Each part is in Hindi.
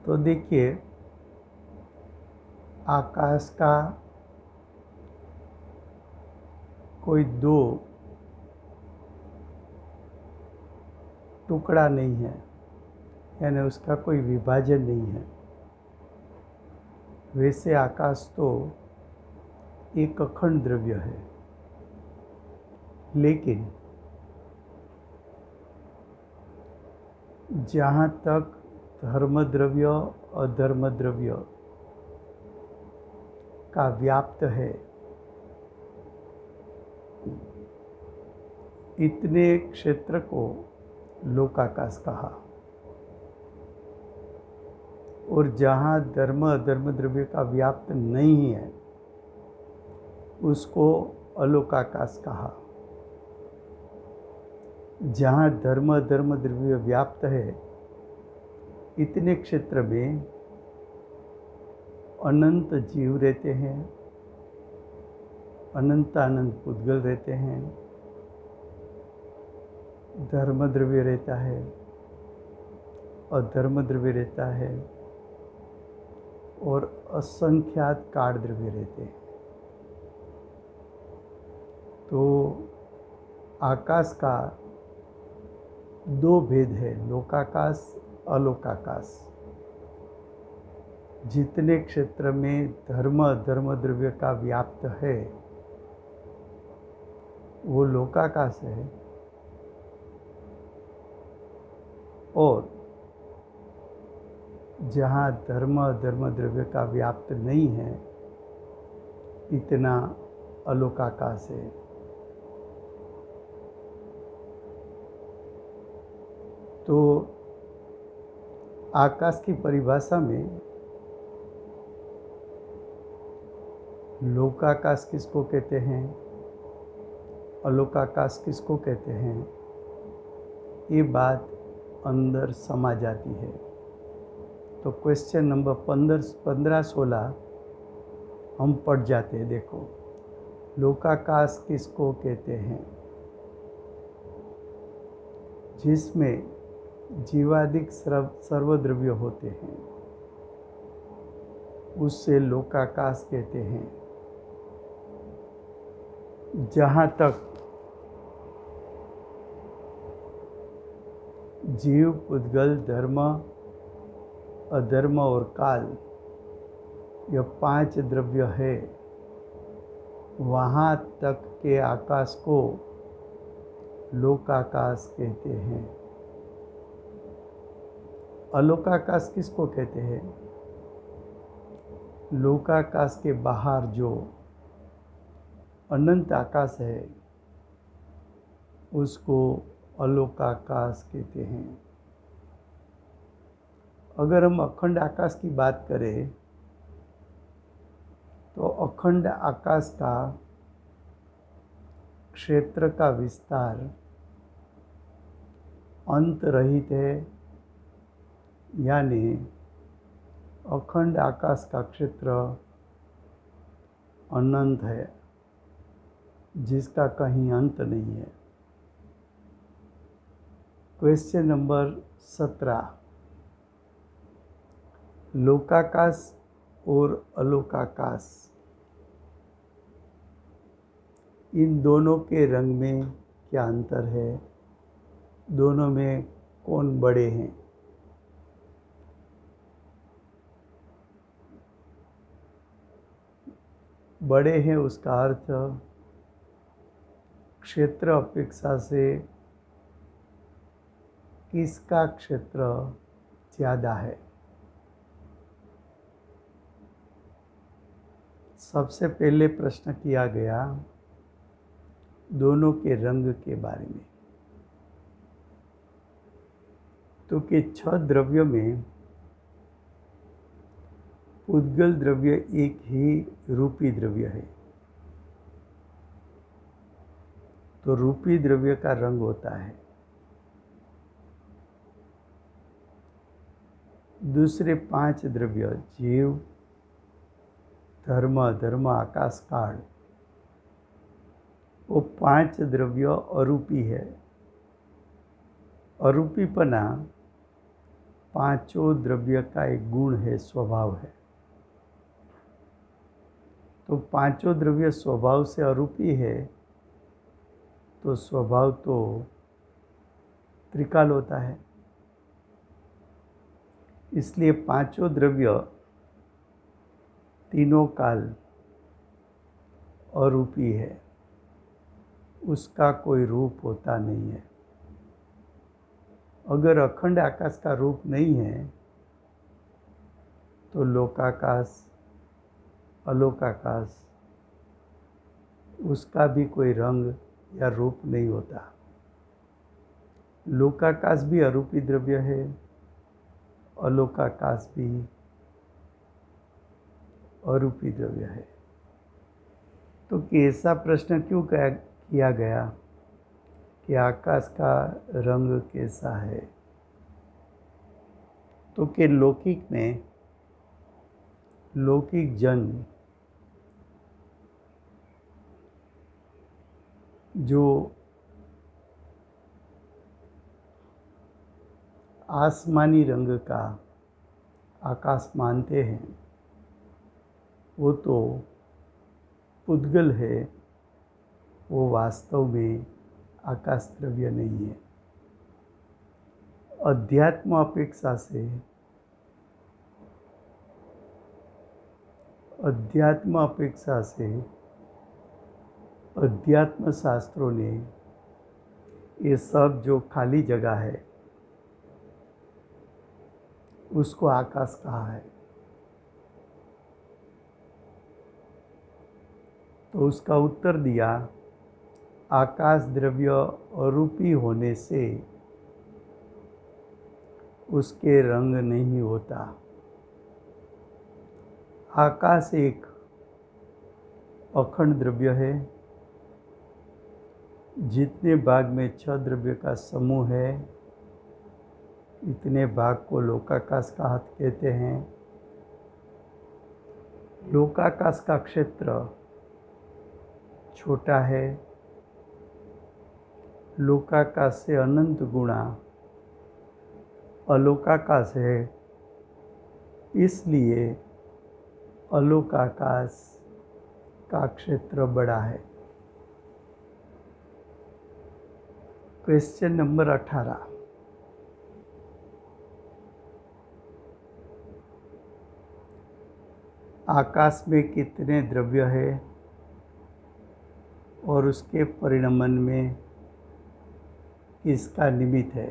तो देखिए, आकाश का कोई दो टुकड़ा नहीं है, यानी उसका कोई विभाजन नहीं है। वैसे आकाश तो एक अखंड द्रव्य है, लेकिन जहाँ तक धर्म द्रव्य अधर्म द्रव्य का व्याप्त है, इतने क्षेत्र को लोकाकाश कहा। और जहाँ धर्म अधर्म द्रव्य का व्याप्त नहीं है, उसको अलोकाकाश कहा। जहाँ धर्म अधर्म द्रव्य व्याप्त है, इतने क्षेत्र में अनंत जीव रहते हैं, अनंत अनंत पुद्गल रहते हैं, धर्म द्रव्य रहता है, अधर्म द्रव्य रहता है, और असंख्यात काल द्रव्य रहते हैं। तो आकाश का दो भेद है, लोकाकाश अलोकाकाश। जितने क्षेत्र में धर्म अधर्म द्रव्य का व्याप्त है, वो लोकाकाश है, और जहाँ धर्म अधर्म द्रव्य का व्याप्त नहीं है, इतना अलोकाकाश है। तो आकाश की परिभाषा में लोकाकाश किसको कहते हैं, अलोकाकाश किसको कहते हैं, ये बात अंदर समा जाती है। तो क्वेश्चन नंबर 15-16 हम पढ़ जाते हैं। देखो, लोकाकाश किसको कहते हैं, जिसमें जीवादिक सर्वद्रव्य होते हैं, उससे लोकाकाश कहते हैं। जहाँ तक जीव पुद्गल धर्म अधर्म और काल, यह 5 द्रव्य है, वहाँ तक के आकाश को लोकाकाश कहते हैं। अलोकाकाश किसको कहते हैं, लोकाकाश के बाहर जो अनंत आकाश है, उसको अलोकाकाश कहते हैं। अगर हम अखंड आकाश की बात करें, तो अखंड आकाश का क्षेत्र का विस्तार अंत रहित है, यानी अखंड आकाश का क्षेत्र अनंत है, जिसका कहीं अंत नहीं है। क्वेश्चन नंबर 17, लोकाकाश और अलोकाकाश, इन दोनों के रंग में क्या अंतर है, दोनों में कौन बड़े हैं। बड़े हैं उसका अर्थ क्षेत्र अपेक्षा से किसका क्षेत्र ज़्यादा है। सबसे पहले प्रश्न किया गया दोनों के रंग के बारे में। तो कि 6 द्रव्यों में पुद्गल द्रव्य एक ही रूपी द्रव्य है, तो रूपी द्रव्य का रंग होता है। दूसरे 5 द्रव्य जीव धर्म धर्म आकाश काल, वो 5 द्रव्य अरूपी है। अरूपीपना पांचों द्रव्य का एक गुण है, स्वभाव है। तो पांचों द्रव्य स्वभाव से अरूपी है, तो स्वभाव तो त्रिकाल होता है। इसलिए पांचों द्रव्य तीनों काल अरूपी है, उसका कोई रूप होता नहीं है। अगर अखंड आकाश का रूप नहीं है तो लोकाकाश, अलोकाकाश, उसका भी कोई रंग या रूप नहीं होता। लोकाकाश भी अरूपी द्रव्य है, अलोकाकाश भी अरूपी द्रव्य है। तो ऐसा प्रश्न क्यों किया गया कि आकाश का रंग कैसा है? तो कि लौकिक में लौकिक जन जो आसमानी रंग का आकाश मानते हैं, वो तो पुद्गल है, वो वास्तव में आकाश द्रव्य नहीं है। अध्यात्म अपेक्षा से अध्यात्म शास्त्रों ने ये सब जो खाली जगह है उसको आकाश कहा है। तो उसका उत्तर दिया, आकाश द्रव्य अरूपी होने से उसके रंग नहीं होता। आकाश एक अखंड द्रव्य है। जितने भाग में 6 द्रव्य का समूह है, इतने भाग को लोकाकाश कहते हैं। लोकाकाश का क्षेत्र छोटा है, लोकाकाश से अनंत गुणा अलोकाकाश है, इसलिए अलोकाकाश का क्षेत्र बड़ा है। क्वेश्चन नंबर 18, आकाश में कितने द्रव्य है और उसके परिणमन में किसका निमित्त है?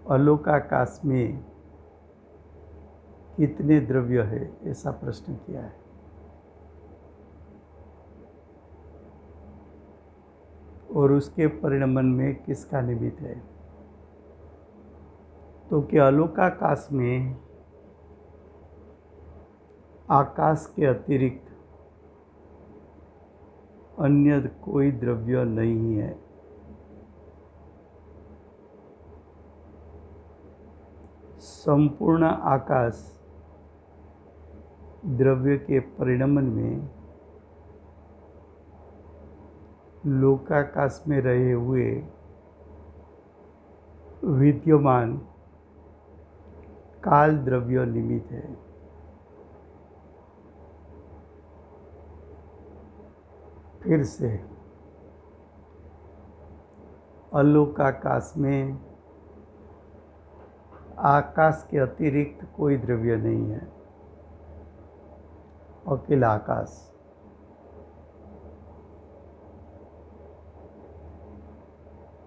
अलोकाकाश में कितने द्रव्य है, ऐसा प्रश्न किया है। और उसके परिणमन में किसका निमित्त है? तो कि अलोकाकाश में आकाश के अतिरिक्त अन्य कोई द्रव्य नहीं है। संपूर्ण आकाश द्रव्य के परिणमन में लोकाकाश में रहे हुए विद्यमान काल द्रव्य निमित्त है। फिर से, अलोकाकाश में आकाश के अतिरिक्त कोई द्रव्य नहीं है, अकेला आकाश।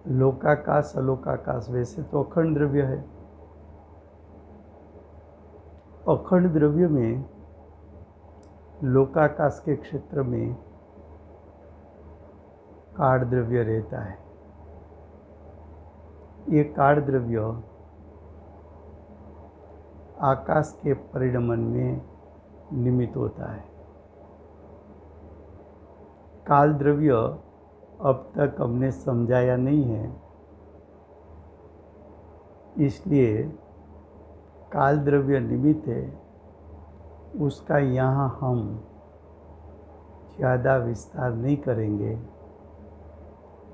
लोकाकाश, अलोकाकाश वैसे तो अखंड द्रव्य है। अखंड द्रव्य में लोकाकाश के क्षेत्र में काढ़ द्रव्य रहता है। ये काढ़ द्रव्य आकाश के परिणमन में निमित्त होता है। काल द्रव्य अब तक हमने समझाया नहीं है, इसलिए काल द्रव्य निमित्त है, उसका यहाँ हम ज़्यादा विस्तार नहीं करेंगे।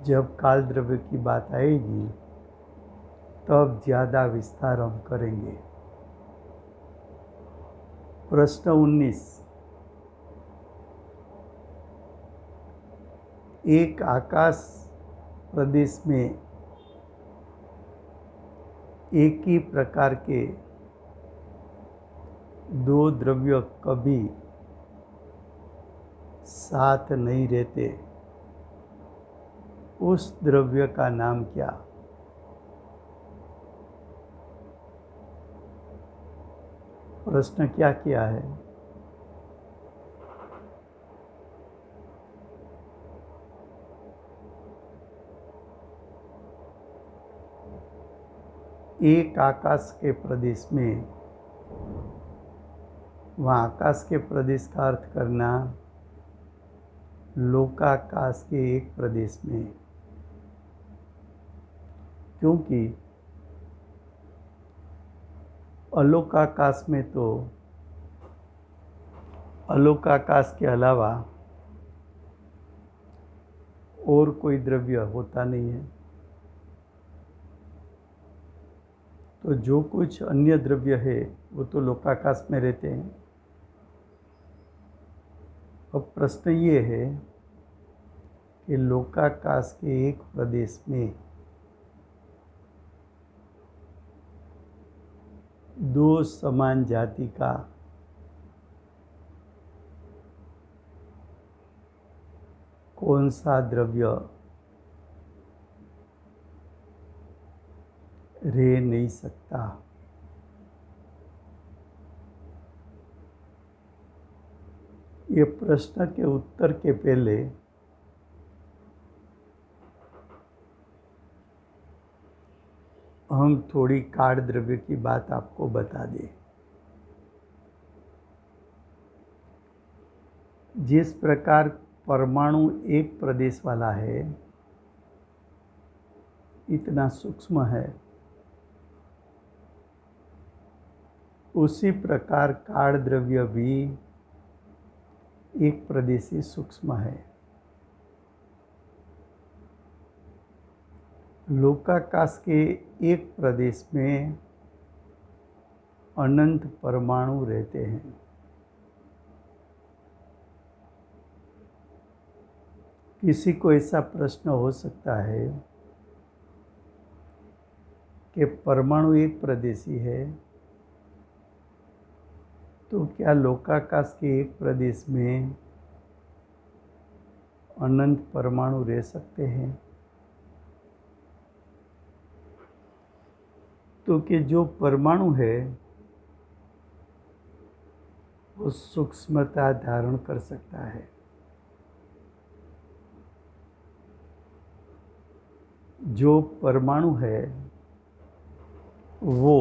जब काल द्रव्य की बात आएगी तब ज़्यादा विस्तार हम करेंगे। प्रश्न 19। एक आकाश प्रदेश में एक ही प्रकार के दो द्रव्य कभी साथ नहीं रहते, उस द्रव्य का नाम क्या? प्रश्न क्या किया है? एक आकाश के प्रदेश में, वहाँ आकाश के प्रदेश का अर्थ करना लोकाकाश के एक प्रदेश में, क्योंकि अलोकाकाश में तो अलोकाकाश के अलावा और कोई द्रव्य होता नहीं है। तो जो कुछ अन्य द्रव्य है वो तो लोकाकाश में रहते हैं। अब प्रश्न ये है कि लोकाकाश के एक प्रदेश में दो समान जाति का कौन सा द्रव्य रह नहीं सकता? ये प्रश्न के उत्तर के पहले हम थोड़ी काढ़ द्रव्य की बात आपको बता दें। जिस प्रकार परमाणु एक प्रदेश वाला है, इतना सूक्ष्म है, उसी प्रकार काढ़ द्रव्य भी एक प्रदेशी सूक्ष्म है। लोकाकाश के एक प्रदेश में अनंत परमाणु रहते हैं। किसी को ऐसा प्रश्न हो सकता है कि परमाणु एक प्रदेशी है, तो क्या लोकाकाश के एक प्रदेश में अनंत परमाणु रह सकते हैं? तो कि जो परमाणु है वो सूक्ष्मता धारण कर सकता है। जो परमाणु है वो